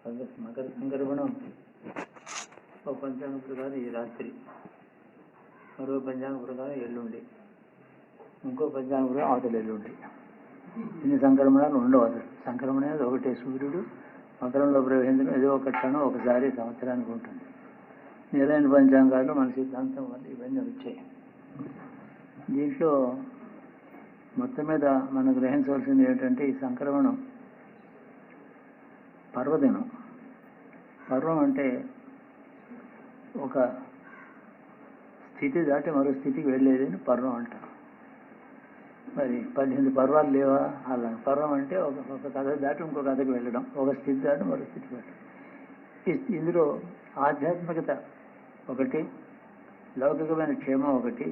మకర సంక్రమణం ఒక పంచాంగ ప్రకారం ఈ రాత్రి, మరో పంచాంగ ప్రకారం ఎల్లుండి, ఇంకో పంచాంగ ప్రకారం అవతల ఎల్లుండి. ఇన్ని సంక్రమణాలు ఉండవు. అసలు సంక్రమణ అనేది ఒకటే, సూర్యుడు మకరంలో ప్రవేశించడం ఏదో ఒక క్షణం ఒకసారి సంవత్సరానికి ఉంటుంది. నిలైన పంచాంగాలు మన సిద్ధాంతం వల్ల ఇవన్నీ వచ్చాయి. దీంట్లో మొత్తం మీద మనం గ్రహించవలసింది ఏంటంటే, ఈ సంక్రమణం పర్వదినం. పర్వం అంటే ఒక స్థితి దాటి మరో స్థితికి వెళ్ళేదని పర్వం అంటారు. మరి 18 పర్వాలు లేవా? అలా పర్వం అంటే ఒక కథ దాటి ఇంకో కథకి వెళ్ళడం, ఒక స్థితి దాటి మరో స్థితికి వెళ్ళడం. ఇందులో ఆధ్యాత్మికత ఒకటి, లౌకికమైన క్షేమం ఒకటి,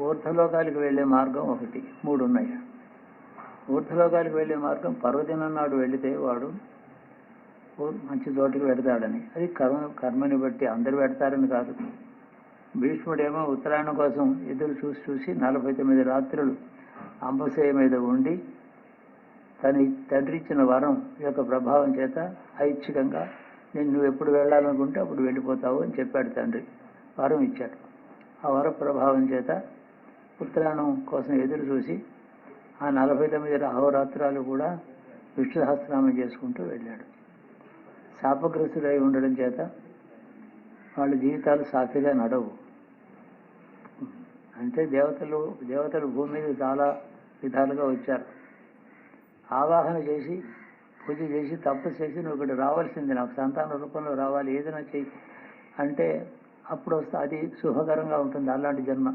ఊర్ధ్వలోకాలకు వెళ్ళే మార్గం ఒకటి, 3 ఉన్నాయి. ఊర్ధ్వలోకాలకు వెళ్ళే మార్గం పర్వదినం నాడు వెళితే వాడు మంచి చోటుకి పెడతాడని. అది కర్మని బట్టి అందరూ పెడతారని కాదు. భీష్ముడేమో ఉత్తరాయణం కోసం ఎదురు చూసి 49 రాత్రులు అంబసేయ మీద ఉండి తన తండ్రి ఇచ్చిన వరం యొక్క ప్రభావం చేత ఐచ్ఛికంగా నువ్వు ఎప్పుడు వెళ్ళాలనుకుంటే అప్పుడు వెళ్ళిపోతావు అని చెప్పాడు తండ్రి. వరం ఇచ్చాడు. ఆ వర ప్రభావం చేత ఉత్తరాయణం కోసం ఎదురు చూసి ఆ 49 అహోరాత్రాలు కూడా విష్ణు సహస్రనామం చేసుకుంటూ వెళ్ళాడు. శాపగ్రస్తుడై ఉండడం చేత వాళ్ళ జీవితాలు సాఫీగా నడవు. అంటే దేవతలు భూమి మీద చాలా విధాలుగా వచ్చారు. ఆవాహన చేసి, పూజ చేసి, తపస్సు చేసి నువ్వు ఇక్కడ రావాల్సింది, నాకు సంతాన రూపంలో రావాలి, ఏదైనా చెయ్యి అంటే అప్పుడు వస్తే అది శుభకరంగా ఉంటుంది. అలాంటి జన్మ.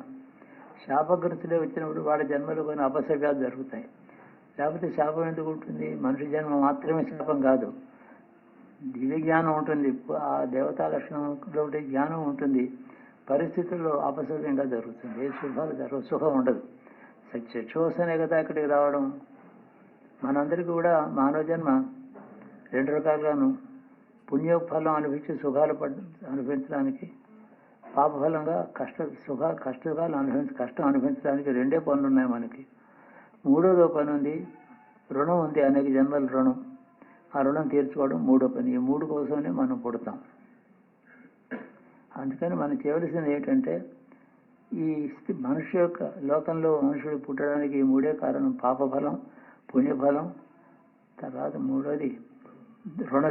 శాపగ్రస్తులే వచ్చినప్పుడు వాళ్ళ జన్మలో కొన్ని అపశవ్యాలు జరుగుతాయి. లేకపోతే శాపం ఎందుకు ఉంటుంది? మనిషి జన్మ మాత్రమే శాపం కాదు. దివ్య జ్ఞానం ఉంటుంది, ఆ దేవతా లక్షణంలో జ్ఞానం ఉంటుంది. పరిస్థితుల్లో అపసవ్యంగా జరుగుతుంది. ఏ శుభాలు జరగవు, సుఖం ఉండదు. చక్షువసనే కదా ఇక్కడికి రావడం. మనందరికీ కూడా మానవ జన్మ 2 రకాలుగాను, పుణ్యఫలం అనిపించి సుఖాలు అనుభవించడానికి, పాపఫలంగా కష్టం అనుభవించడానికి 2 పనులు ఉన్నాయి మనకి. 3వ పని ఉంది, రుణం ఉంది, అనేక జన్మల రుణం. ఆ రుణం తీర్చుకోవడం 3వ పని. ఈ 3 కోసమే మనం పుడతాం. అందుకని మనం చేయవలసింది ఏంటంటే, ఈ మనిషి యొక్క లోకంలో మనుషుడు పుట్టడానికి ఈ 3 కారణం. పాపఫలం, పుణ్యఫలం, తర్వాత 3వది రుణ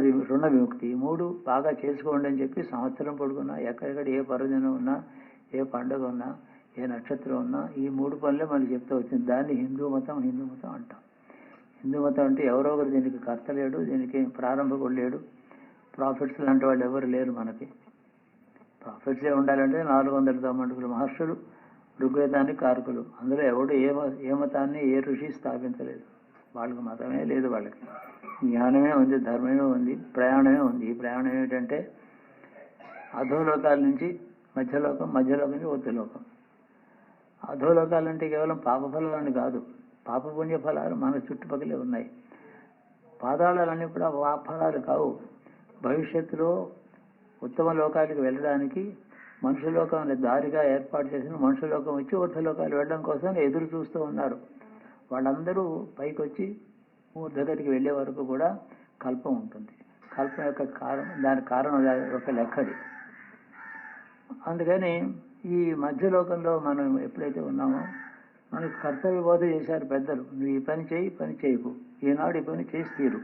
విముక్తి. ఈ 3 బాగా చేసుకోండి అని చెప్పి సంవత్సరం పొడుగున్నా, ఎక్కడెక్కడ ఏ పర్వదినం ఉన్నా, ఏ పండుగ ఉన్నా, ఏ నక్షత్రం ఉన్నా ఈ 3 పనులే మనకి చెప్తూ వచ్చింది. దాన్ని హిందూ మతం అంటాం. హిందూ మతం అంటే ఎవరో ఒకరు దీనికి కర్త లేడు, దీనికి ప్రారంభకుడు లేడు. ప్రాఫిట్స్ లాంటి వాళ్ళు ఎవరు లేరు మనకి. ప్రాఫిట్సే ఉండాలంటే 490 మహర్షులు ఋగ్వేదానికి కారకులు. అందులో ఎవడు ఏ మతాన్ని ఏ ఋషి స్థాపించలేదు. వాళ్ళకి మతమే లేదు. వాళ్ళకి జ్ఞానమే ఉంది, ధర్మమే ఉంది, ప్రయాణమే ఉంది. ఈ ప్రయాణం ఏమిటంటే అధోలోకాల నుంచి మధ్యలోకం, మధ్యలోకం నుంచి ఊర్ధ్వలోకం. అధోలోకాలంటే కేవలం పాపఫలాలని కాదు, పాపపుణ్య ఫలాలు మన చుట్టుపక్కలే ఉన్నాయి. పాదాలన్నీ కూడా ఫలాలు కావు. భవిష్యత్తులో ఉత్తమ లోకాలకు వెళ్ళడానికి మనుషులోకం దారిగా ఏర్పాటు చేసిన మనుషులోకం వచ్చి ఊర్ధ్వలోకాలు వెళ్ళడం కోసం ఎదురు చూస్తూ ఉన్నారు. వాళ్ళందరూ పైకి వచ్చి ఊర్ధ్వగతికి వెళ్ళే వరకు కూడా కల్పం ఉంటుంది. కల్పం యొక్క దాని కారణం ఒక లెక్కది. అందుకని ఈ మధ్యలోకంలో మనం ఎప్పుడైతే ఉన్నామో మనకు కర్తవ్య బోధ చేశారు పెద్దలు. నువ్వు ఈ పని చేయి, పని చేయకు, ఈనాడు ఈ పని చేసి తీరు,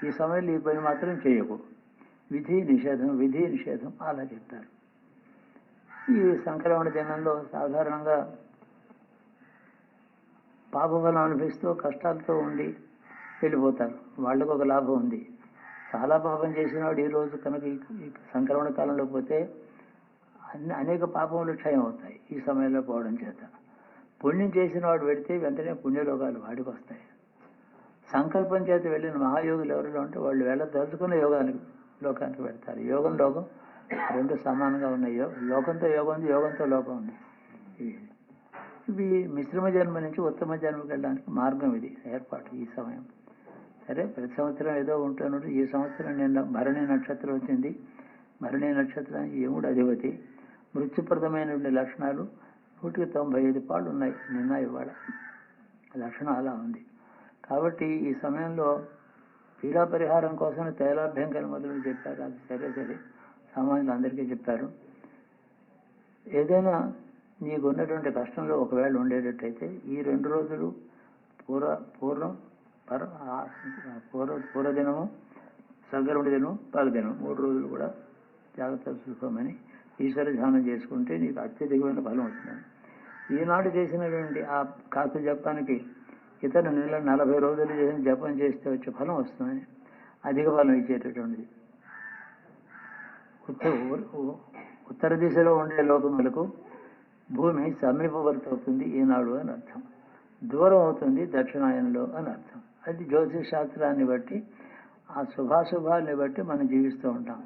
ఈ సమయంలో ఈ పని మాత్రం చేయకు, విధి నిషేధం అలా చెప్తారు. ఈ సంక్రమణ దినంలో సాధారణంగా పాపఫలం అనిపిస్తూ కష్టాలతో ఉండి వెళ్ళిపోతారు. వాళ్ళకు ఒక లాభం ఉంది. చాలా పాపం చేసిన వాడు ఈరోజు కనుక ఈ సంక్రమణ కాలంలో పోతే అనేక పాపములు క్షయం అవుతాయి ఈ సమయంలో పోవడం చేత. పుణ్యం చేసిన వాడు వెళితే వెంటనే పుణ్యలోకాలు వాడికి వస్తాయి. సంకల్పం చేత వెళ్ళిన మహాయోగులు ఎవరిలో ఉంటే వాళ్ళు వెళ్ళదలుచుకున్న లోకానికి వెళ్తారు. యోగం లోకం 2 సమానంగా ఉన్నాయి. లోకంతో యోగం ఉంది, యోగంతో లోకం ఉంది. ఇవి మిశ్రమ జన్మ నుంచి ఉత్తమ జన్మకి వెళ్ళడానికి మార్గం. ఇది ఏర్పాటు ఈ సమయం. సరే, ప్రతి సంవత్సరం ఏదో ఉంటున్నాడు. ఈ సంవత్సరం నిన్న భరణి నక్షత్రం వచ్చింది. భరణి నక్షత్రానికి యముడు అధిపతి. మృత్యుప్రదమైనటువంటి లక్షణాలు 195 పాళ్ళు ఉన్నాయి. నిన్న ఇవాళ లక్షణం అలా ఉంది. కాబట్టి ఈ సమయంలో పీడా పరిహారం కోసం తైలాభ్యంకర మొదలు చెప్పారు. అది సరే సామాన్యులు అందరికీ చెప్పారు. ఏదైనా నీకు ఉన్నటువంటి కష్టంలో ఒకవేళ ఉండేటట్టయితే ఈ 2 రోజులు పూర్వదినము, సంక్రమణ దినం, పగదినం 3 రోజులు కూడా జాగ్రత్తగా చూసుకోమని ఈశ్వర ధ్యానం చేసుకుంటే నీకు అత్యధికమైన ఫలం వస్తుంది. ఈనాడు చేసినటువంటి ఆ కాస్త జపానికి ఇతర నెల 40 రోజులు చేసిన జపం చేస్తే వచ్చే ఫలం వస్తుందని అధిక ఫలం ఇచ్చేటటువంటిది. ఉత్తర దిశలో ఉండే లోకములకు భూమి సమీపవర్తి అవుతుంది ఈనాడు అని అర్థం, దూరం అవుతుంది దక్షిణాయనంలో అని అర్థం. అది జ్యోతిష్ శాస్త్రాన్ని బట్టి, ఆ శుభాశుభాలని బట్టి మనం జీవిస్తూ ఉంటాం.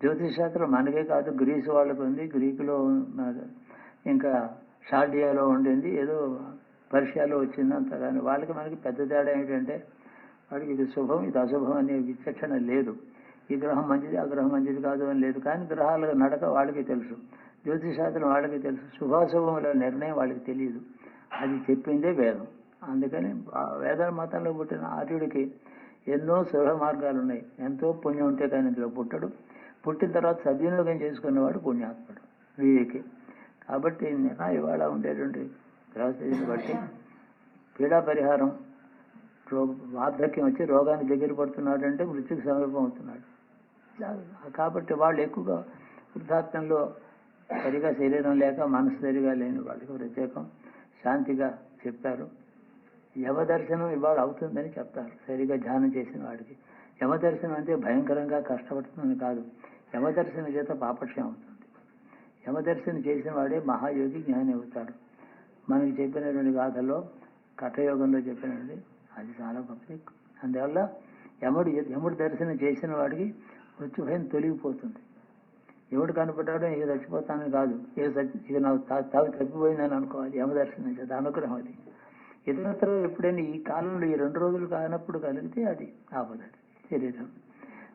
జ్యోతిష్ శాస్త్రం మనకే కాదు, గ్రీసు వాళ్ళకు ఉంది, గ్రీకులో ఇంకా షార్డియాలో ఉండింది, ఏదో పర్షియాలో వచ్చిందంత. కానీ వాళ్ళకి మనకి పెద్ద తేడా ఏంటంటే వాడికి ఇది శుభం ఇది అశుభం అనే విచక్షణ లేదు. ఈ గ్రహం మంచిది ఆ గ్రహం మంచిది కాదు అని లేదు. కానీ గ్రహాల నడక వాళ్ళకి తెలుసు, జ్యోతిష్ శాస్త్రం వాళ్ళకి తెలుసు, శుభాశుభముల నిర్ణయం వాళ్ళకి తెలియదు. అది చెప్పిందే వేదం. అందుకని వేద మతంలో పుట్టిన ఆర్యుడికి ఎన్నో శుభ మార్గాలు ఉన్నాయి. ఎంతో పుణ్యం ఉంటే కానీ ఇందులో పుట్టడు. పుట్టిన తర్వాత సద్వినియోగం చేసుకునేవాడు పుణ్యాత్ముడు వీరికి. కాబట్టి ఇవాళ ఉండేటువంటి గ్రహస్థితిని బట్టి పీడా పరిహారం, వార్ధక్యం వచ్చి రోగానికి దగ్గర పడుతున్నాడంటే మృత్యుకు సమీపం అవుతున్నాడు. కాబట్టి వాళ్ళు ఎక్కువగా వృద్ధాప్యంలో సరిగా శరీరం లేక మనసు సరిగా లేని వాళ్ళకి ప్రత్యేకం శాంతిగా చెప్పారు. యమదర్శనం ఇవాళ అవుతుందని చెప్తారు సరిగా ధ్యానం చేసిన వాడికి. యమదర్శనం అంటే భయంకరంగా కష్టపడుతుందని కాదు, యమదర్శనం చేత పాపక్షయం అవుతుంది. యమదర్శనం చేసిన వాడే మహాయోగి జ్ఞాని అవుతాడు. మనకి చెప్పినటువంటి గాథలో కథయోగంలో చెప్పినది అది చాలా గొప్పది. అందువల్ల యముడు దర్శనం చేసిన వాడికి మృత్యుభయం తొలగిపోతుంది. ఎవడు కనపడ్డాడో ఇక చచ్చిపోతానని కాదు, ఇక నాకు తావి తప్పిపోయిందని అనుకోవాలి. యమదర్శనం చేత అనుగ్రహం అది. ఇతరత్ర ఎప్పుడైనా ఈ కాలంలో ఈ 2 రోజులు కానప్పుడు కలిగితే అది ఆపదది శరీరం.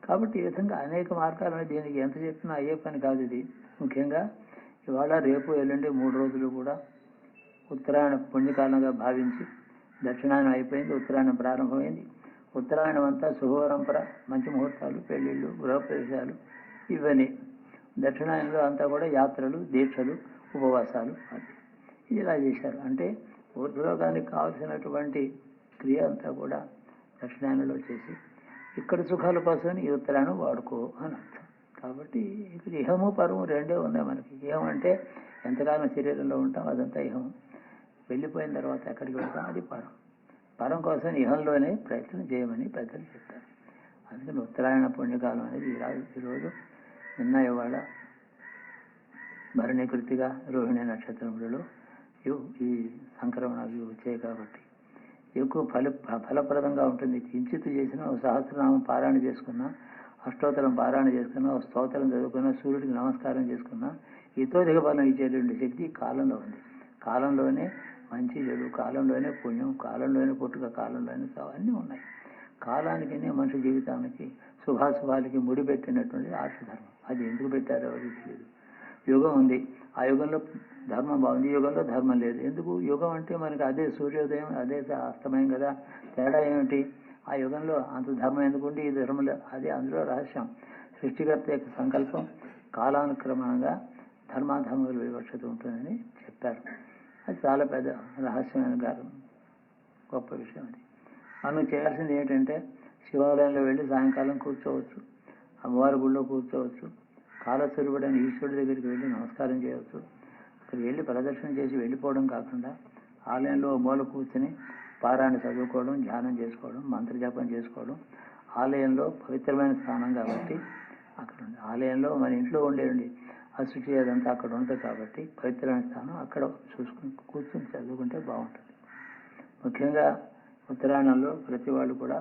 కాబట్టి ఈ విధంగా అనేక మార్గాలు దీనికి ఎంత చెప్పినా అయ్యే పని కాదు. ఇది ముఖ్యంగా ఇవాళ రేపు ఎల్లుండి 3 రోజులు కూడా ఉత్తరాయణ పుణ్యకాలంగా భావించి, దక్షిణాయనం అయిపోయింది, ఉత్తరాయణం ప్రారంభమైంది. ఉత్తరాయణం అంతా శుభపరంపర, మంచి ముహూర్తాలు, పెళ్లిళ్ళు, గృహప్రవేశాలు ఇవన్నీ. దక్షిణాయనంలో అంతా కూడా యాత్రలు, దీక్షలు, ఉపవాసాలు. ఇది ఇలా చేశారు. అంటే ఉద్యోగానికి కావలసినటువంటి క్రియ అంతా కూడా దక్షిణాయనంలో చేసి ఇక్కడ సుఖాల కోసం ఈ ఉత్తరాయణం వాడుకో అని అర్థం. కాబట్టి ఇక్కడ ఇహము పరము రెండే ఉన్నాయి మనకి. ఇహం అంటే ఎంతకాలం శరీరంలో ఉంటాం అదంతా ఇహం. వెళ్ళిపోయిన తర్వాత ఎక్కడికి వెళ్తాం అది పరం. పరం కోసం ఇహంలోనే ప్రయత్నం చేయమని పెద్దలు చెప్తారు. అందుకని ఉత్తరాయణ పుణ్యకాలం అనేది ఈరోజు నిన్న ఇవాళ భరణి కృతిగా రోహిణి నక్షత్రములలో ఈ సంక్రమణాలు వచ్చాయి కాబట్టి ఎక్కువ ఫలప్రదంగా ఉంటుంది. కించిత్ చేసినా సహస్రనామం పారాయణ చేసుకున్నా, అష్టోత్తరం పారాయణ చేసుకున్నా, స్తోత్రం చదువుకున్నా, సూర్యుడికి నమస్కారం చేసుకున్నా ఇతోధిక ఫలం ఇచ్చేటువంటి శక్తి కాలంలో ఉంది. కాలంలోనే మంచి చెడు, కాలంలోనే పుణ్యం, కాలంలోనే పుట్టుక, కాలంలోనే అన్నీ ఉన్నాయి. కాలానికి మనిషి జీవితానికి శుభాశుభాలకి ముడిపెట్టినటువంటి ఆర్షధర్మం. అది ఎందుకు పెట్టారో ఎవరికి తెలియదు. యుగం ఉంది, ఆ యుగంలో ధర్మం బాగుంది, యుగంలో ధర్మం లేదు. ఎందుకు? యుగం అంటే మనకి అదే సూర్యోదయం, అదే అస్తమయం కదా. తేడా ఏమిటి? ఆ యుగంలో అంత ధర్మం ఎందుకుంటే ఈ ధర్మంలో అదే అందులో రహస్యం. సృష్టికర్త యొక్క సంకల్పం కాలానుక్రమంగా ధర్మాధర్మముల వివక్షత ఉంటుందని చెప్పారు. అది చాలా పెద్ద రహస్యమైన గొప్ప విషయం. అది మనం చేయాల్సింది ఏంటంటే శివాలయంలో వెళ్ళి సాయంకాలం కూర్చోవచ్చు, అమ్మవారి గుళ్ళో కూర్చోవచ్చు, కాలస్వరూపుడైన ఈశ్వరుడి దగ్గరికి వెళ్ళి నమస్కారం చేయవచ్చు. అక్కడికి వెళ్ళి ప్రదర్శన చేసి వెళ్ళిపోవడం కాకుండా ఆలయంలో మూల కూర్చొని పారాయణ చదువుకోవడం, ధ్యానం చేసుకోవడం, మంత్రజపం చేసుకోవడం. ఆలయంలో పవిత్రమైన స్థానం కాబట్టి అక్కడ ఉంది. ఆలయంలో మన ఇంట్లో ఉండేది అశుచి అదంతా అక్కడ ఉంటుంది కాబట్టి పవిత్రమైన స్థానం అక్కడ చూసుకుని కూర్చొని చదువుకుంటే బాగుంటుంది. ముఖ్యంగా ఉత్తరాయణంలో ప్రతి వాళ్ళు కూడా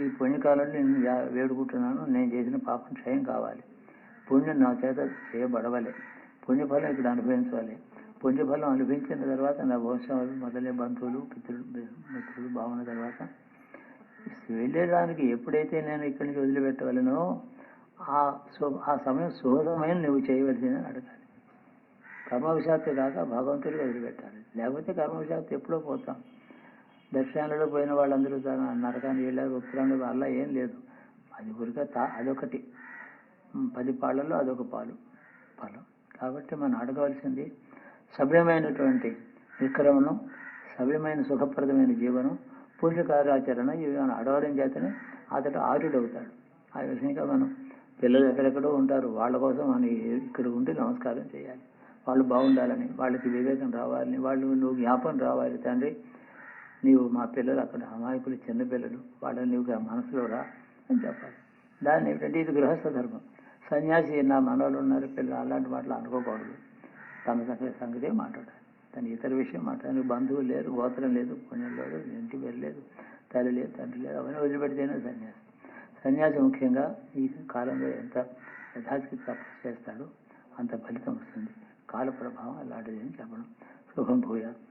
ఈ పుణ్యకాలంలో నేను వేడుకుంటున్నాను, నేను చేసిన పాపం క్షయం కావాలి, పుణ్యం నా చేత చేయబడవాలి, పుణ్యఫలం ఇక్కడ అనుభవించాలి. పుణ్యఫలం అనుభవించిన తర్వాత నా వంశం మొదలే బంధువులు మిత్రులు బాగున్న తర్వాత వెళ్ళేదానికి ఎప్పుడైతే నేను ఇక్కడి నుంచి వదిలిపెట్టవలనో ఆ సమయం శోధమైన నువ్వు చేయవలసిందని అడగాలి. కర్మవిషాత్తు కాక భగవంతుడికి వదిలిపెట్టాలి. లేకపోతే కర్మవిషాత్తు ఎప్పుడో పోతాం. దక్షిణాలలో పోయిన వాళ్ళందరూ నరకానికి వెళ్ళారు, ఉత్తరాయణ అలా ఏం లేదు. అది ఊరికే అదొకటి 10 పాళ్ళల్లో అదొక ఫలం. కాబట్టి మనం అడగవలసింది సభ్యమైనటువంటి విక్రమణం, సభ్యమైన సుఖప్రదమైన జీవనం, పుణ్యకార్యాచరణ, ఇవి మనం అడగడం చేతనే అతడు ఆరుడవుతాడు. ఆ విధంగా మనం పిల్లలు ఎక్కడెక్కడో ఉంటారు, వాళ్ళ కోసం మనం ఇక్కడ ఉండి నమస్కారం చేయాలి. వాళ్ళు బాగుండాలని, వాళ్ళకి వివేకం రావాలని, నువ్వు జ్ఞాపకం రావాలి. తండ్రి, నీవు మా పిల్లలు అక్కడ అమాయకులు, చిన్నపిల్లలు, వాళ్ళని నీవు మనసులో రా అని చెప్పాలి. దాన్ని ఏమిటంటే ఇది గృహస్థ ధర్మం. సన్యాసి నా మనవాళ్ళు ఉన్నారు, పిల్లలు, అలాంటి మాటలు అనుకోకూడదు. తన సంగతే మాట్లాడాలి. తన ఇతర విషయం మాట్లాడాలి. బంధువులు లేరు, గోత్రం లేదు, పుణ్యం లేదు, ఇంటి పేరు లేదు, తల్లి లేదు, తండ్రి లేదు, అవన్నీ వదిలిపెడితేనే సన్యాసి. సన్యాసి ముఖ్యంగా ఈ కాలంలో ఎంత యథాస్థితి తపస్సు చేస్తాడో అంత ఫలితం వస్తుంది. కాల ప్రభావం అలాంటిది అని చెప్పడం. శుభం భూయాత్.